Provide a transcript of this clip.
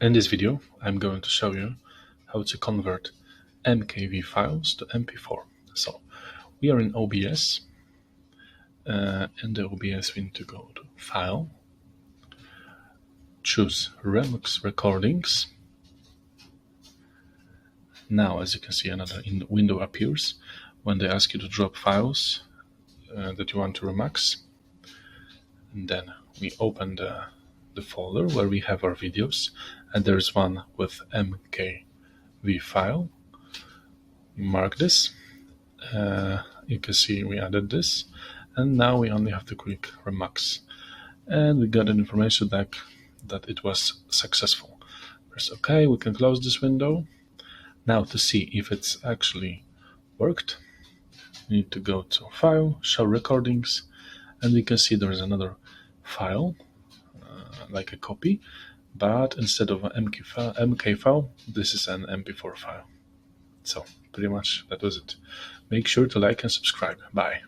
In this video, I'm going to show you how to convert MKV files to MP4. So we are in OBS. In the OBS, we need to go to File, choose Remix Recordings. Now, as you can see, another window appears when they ask you to drop files that you want to remix. And then we open the folder where we have our videos, and there's one with MKV file. We mark this. You can see we added this, and now we only have to click remix, and we got an information that it was successful. Press OK. We can close this window. Now, to see if it's actually worked, we need to go to File, Show Recordings, and we can see there is another file, like a copy, but instead of an MK file, this is an MP4 file. So pretty much that was it. Make sure to like and subscribe. Bye.